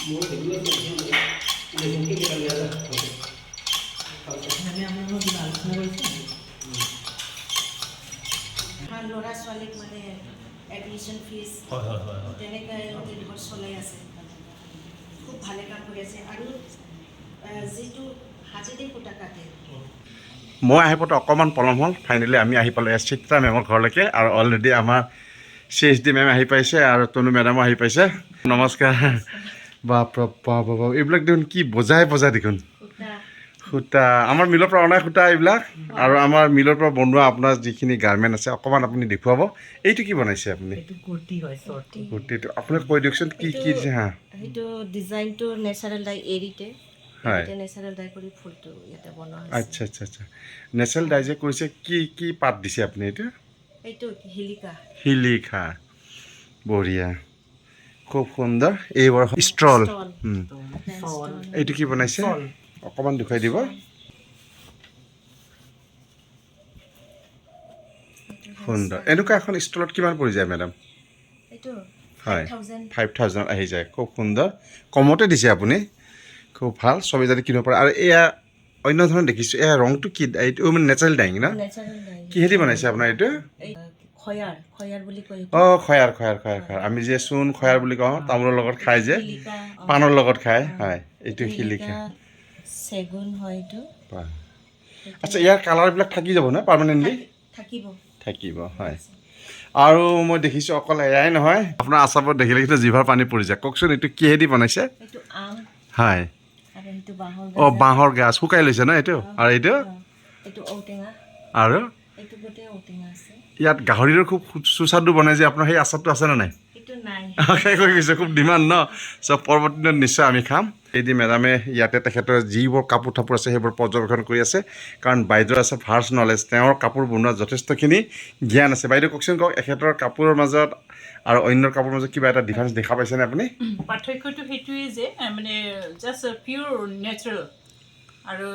ল'ৰা ছোৱালীক মানে এডমিশ্যন ফিজ তেনেকৈ ঘৰ চলাই আছে, খুব ভালে কাম কৰি আছে। আৰু যিটো হাতেদি সূতা কাটে, মই আহি পোৱাতে অকণমান পলম হ'ল। ফাইনেলি আমি আহি পালোঁ চিত্ৰা মেমৰ ঘৰলৈকে, আৰু অলৰেডি আমাৰ CHD মেম আহি পাইছে আৰু তনু মেডামো আহি পাইছে। নমস্কাৰ। বাপ এইবিলাক দেখোন কি বজাই দেখোন সূতা, আমাৰ মিলৰ পৰা অনাই সূতা এইবিলাক, আৰু আমাৰ মিলৰ পৰা বনোৱা আপোনাৰ যিখিনি গাৰ্মেণ্ট আছে অকণমান আপুনি দেখুৱাব। এইটো কি বনাইছে আপুনি? কুৰ্তিটো আপোনাক কৈ দিয়কচোন কি দিছে। হা, সেইটো ডিজাইনটো নেচাৰেল ডাই এৰিতে হয়, নেচাৰেল ডাই কৰি ফুলটো ইয়াতে বনোৱা আচ্ছা। নেচাৰেল ডাই যে কৰিছে, কি পাত দিছে আপুনি? এইটো শিলিখা, বঢ়িয়া, খুব সুন্দৰ। এইবাৰ ষ্টল, এইটো কি বনাইছে অকণমান দেখুৱাই দিব। সুন্দৰ। এনেকুৱা এখন ষ্টলত কিমান পৰি যায় মেডাম? হয়, 5,000 আহি যায়। খুব সুন্দৰ, কমতে দিছে আপুনি, খুব ভাল। চবেই যাতে কিনিব পাৰে। আৰু এয়া অন্য ধৰণৰ দেখিছোঁ, এয়া ৰংটো কি? এইটো মানে নেচাৰেল ডাইং ন? কিহেদি বনাইছে আপোনাৰ এইটো? অঁ, খয়াৰ। আমি যে চূণ খয়াৰ বুলি কওঁ, তামোলৰ লগত খাই যে, পাণৰ লগত খায়। হয়, এইটো শিলিখা, চেগুন হয় এইটো। আচ্ছা, ইয়াৰ কালাৰবিলাক থাকি যাব ন পাৰ্মানেণ্টলি? থাকিব, হয়। আৰু মই দেখিছোঁ অকল এয়াই নহয়, আপোনাৰ আচাৰত দেখিলে কিন্তু জিভাৰ পানী পৰি যায়। কওকচোন এইটো কিহেদি বনাইছে? হয়, অঁ, বাঁহৰ গাজ শুকাই লৈছে ন এইটো? আৰু এইটো আৰু ইয়াত গাহৰিৰো খুব সুস্বাদু বনাই যে আপোনাৰ, সেই আচাৰটো আছেনে নাই? শেষ হৈ গৈছে, খুব ডিমাণ্ড ন? চব পৰৱৰ্তী দিনত নিশ্চয় আমি খাম। এইদি মেডামে ইয়াতে তেখেতৰ যিবোৰ কাপোৰ আছে সেইবোৰ পৰ্যবেক্ষণ কৰি আছে, কাৰণ বাইদেউৰ আছে ভাৰ্চ নলেজ। তেওঁৰ কাপোৰ বনোৱাত যথেষ্টখিনি জ্ঞান আছে। বাইদেউ কওকচোন, এখেতৰ কাপোৰৰ মাজত আৰু অন্য কাপোৰৰ মাজত কিবা এটা ডিফাৰেঞ্চ দেখা পাইছেনে আপুনি? পাৰ্থক্যটো সেইটোৱেই যে মানে জাষ্ট পিয়'ৰ নেচাৰেল আৰু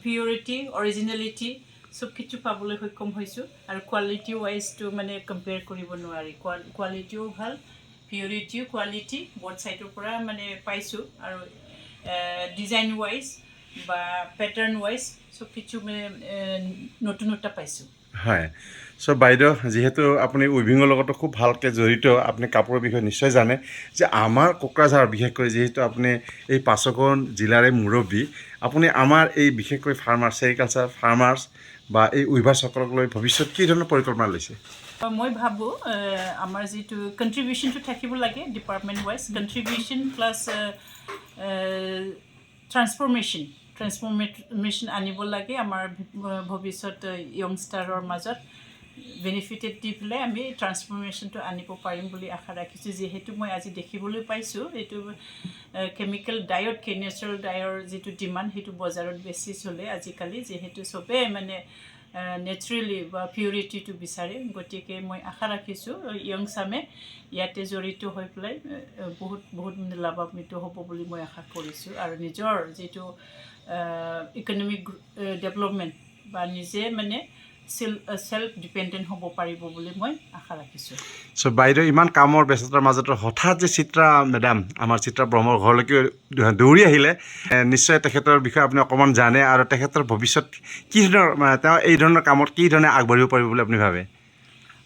পিয়ৰিটি, অৰিজিনেলিটি চব কিছু পাবলৈ সক্ষম হৈছোঁ। আৰু কোৱালিটি ৱাইজটো মানে কম্পেয়াৰ কৰিব নোৱাৰি। কোৱালিটিও ভাল, পিয়ৰিটিও কোৱালিটি বথ ছাইডৰ পৰা মানে পাইছোঁ। আৰু ডিজাইন ৱাইজ বা পেটাৰ্ণ ৱাইজ চব কিছু মানে নতুনত্ব পাইছোঁ। হয়, চ' বাইদেউ, যিহেতু আপুনি উইভিঙৰ লগতো খুব ভালকৈ জড়িত, আপুনি কাপোৰৰ বিষয়ে নিশ্চয় জানে যে আমাৰ কোকৰাঝাৰ বিশেষকৈ, যিহেতু আপুনি এই ৫খন জিলাৰে মুৰব্বী, আপুনি আমাৰ এই বিশেষকৈ ফাৰ্মাৰ, ছেৰিকালচাৰ ফাৰ্মাৰ্ছ বা এই উইভাৰ্ছসকলক লৈ ভৱিষ্যত কি ধৰণৰ পৰিকল্পনা লৈছে? মই ভাবোঁ আমাৰ যিটো কণ্ট্ৰিবিউশ্যনটো থাকিব লাগে department wise, contribution plus transformation আনিব লাগে আমাৰ ভৱিষ্যত য়ংষ্টাৰৰ মাজত। বেনিফিটেড দি পেলাই আমি ট্ৰান্সফৰ্মেশ্যনটো আনিব পাৰিম বুলি আশা ৰাখিছোঁ। যিহেতু মই আজি দেখিবলৈ পাইছোঁ এইটো কেমিকেল ডায়তকৈ নেচাৰেল ডায়ৰ যিটো ডিমাণ্ড, সেইটো বজাৰত বেছি চলে আজিকালি। যিহেতু চবেই মানে নেচাৰেলি বা পিয়ৰিটিটো বিচাৰে, গতিকে মই আশা ৰাখিছোঁ য়ংচামে ইয়াতে জড়িত হৈ পেলাই বহুত মানে লাভান্বিত হ'ব বুলি মই আশা কৰিছোঁ। আৰু নিজৰ যিটো ইকনমিক ডেভেলপমেণ্ট বা নিজে মানে চেল্ফ ডিপেণ্ডেণ্ট হ'ব পাৰিব বুলি মই আশা ৰাখিছোঁ। চ' বাইদেউ, ইমান কামৰ ব্যস্ততাৰ মাজতো হঠাৎ যে চিত্ৰা মেডাম আমাৰ চিত্ৰা ব্ৰহ্মৰ ঘৰলৈকে দৌৰি আহিলে, নিশ্চয় তেখেতৰ বিষয়ে আপুনি অকণমান জানে, আৰু তেখেতৰ ভৱিষ্যত কি ধৰণৰ, তেওঁ এই ধৰণৰ কামত কি ধৰণে আগবাঢ়িব পাৰিব বুলি আপুনি ভাবে?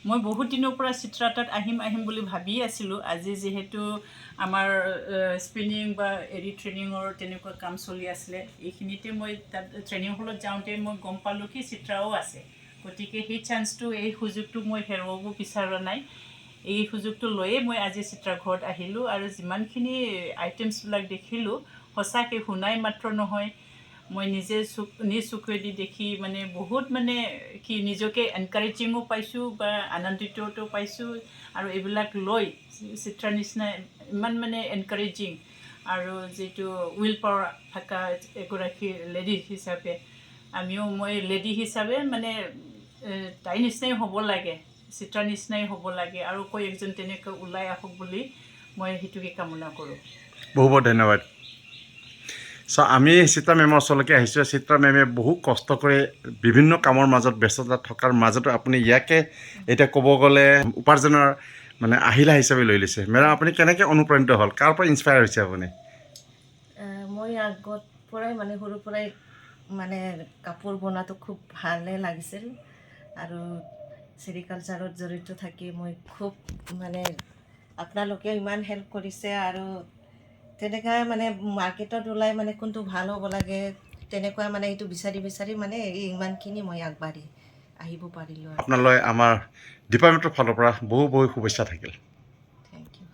মই বহুত দিনৰ পৰা চিত্ৰা তাত আহিম বুলি ভাবি আছিলোঁ। আজি যিহেতু আমাৰ স্পিনিং বা এৰি ট্ৰেইনিঙৰ তেনেকুৱা কাম চলি আছিলে, এইখিনিতে মই তাত ট্ৰেইনিং হলত যাওঁতে মই গম পালোঁ কি চিত্ৰাও আছে। গতিকে সেই চান্সটো, এই সুযোগটো মই হেৰুৱাব বিচৰা নাই। এই সুযোগটো লৈয়ে মই আজি চিত্ৰাৰ ঘৰত আহিলোঁ। আৰু যিমানখিনি আইটেমছবিলাক দেখিলোঁ, সঁচাকৈ শুনাই মাত্ৰ নহয়, মই নিজ চকুৱেদি দেখি মানে বহুত মানে কি নিজকে এনকাৰেজিঙো পাইছোঁ বা আনন্দিতটো পাইছোঁ। আৰু এইবিলাক লৈ চিত্ৰাৰ নিচিনা ইমান মানে এনকাৰেজিং আৰু যিটো উইল পাৱাৰ থকা এগৰাকী লেডি হিচাপে, মই লেডি হিচাপে মানে তাইৰ নিচিনাই হ'ব লাগে, চিত্ৰাৰ নিচিনাই হ'ব লাগে, আৰু কৈ একজন তেনেকৈ ওলাই আহক বুলি মই সেইটোকে কামনা কৰোঁ। বহুত ধন্যবাদ। চ' আমি চিত্ৰা মেমৰ ওচৰলৈকে আহিছোঁ। চিত্ৰা মেমে বহু কষ্ট কৰি বিভিন্ন কামৰ মাজত ব্যস্ততা থকাৰ মাজতো আপুনি ইয়াকে এতিয়া ক'ব গ'লে উপাৰ্জনৰ মানে আহিলা হিচাপে লৈ লৈছে। মেডাম, আপুনি কেনেকৈ অনুপ্ৰাণিত হ'ল? কাৰ পৰা ইনস্পায়াৰ হৈছে আপুনি? মই আগত পৰাই মানে সৰুৰ পৰাই মানে কাপোৰ বনোৱাটো খুব ভালে লাগিছিল আৰু চেৰিকালচাৰত জড়িত থাকি মই খুব মানে আপোনালোকে ইমান হেল্প কৰিছে আৰু তেনেকৈ মানে মাৰ্কেটত ওলাই মানে কোনটো ভাল হ'ব লাগে তেনেকুৱা মানে এইটো বিচাৰি বিচাৰি মানে ইমানখিনি মই আগবাঢ়ি আহিব পাৰিলোঁ আৰু আপোনালৈ আমাৰ ডিপাৰ্টমেণ্টৰ ফালৰ পৰা বহু বহু শুভেচ্ছা থাকিল। Thank you.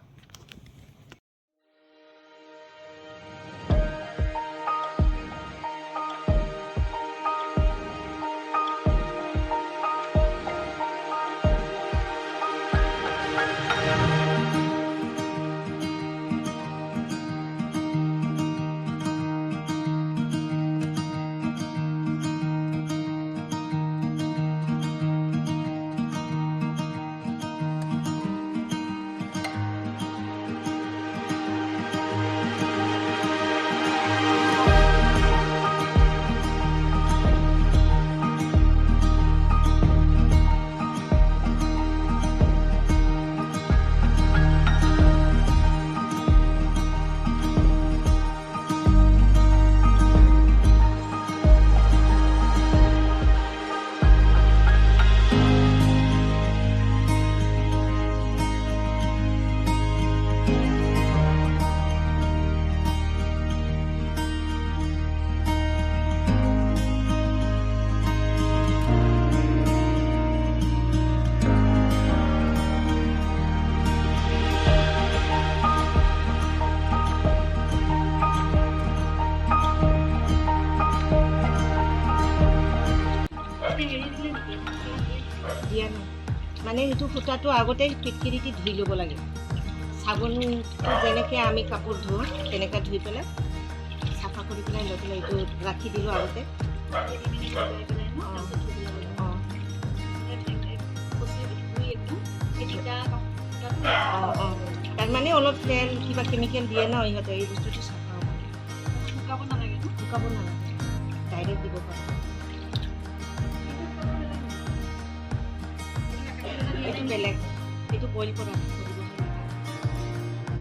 দিয়া নাই মানে সেইটো সূতাটো আগতে কিটকিৰিটি ধুই ল'ব লাগে চাবোনটো যেনেকৈ আমি কাপোৰ ধুওঁ তেনেকৈ ধুই পেলাই চাফা কৰি পেলাই লৈ পেলাই এইটো ৰাখি দিলোঁ আগতে তাৰমানে অলপ তেল কিবা কেমিকেল দিয়ে ন ইহঁতে এই বস্তুটো চাফা হ'ব শুকাব নালাগে ডাইৰেক্ট দিব পাৰে এইটো বেলেগ এইটো বইল কৰা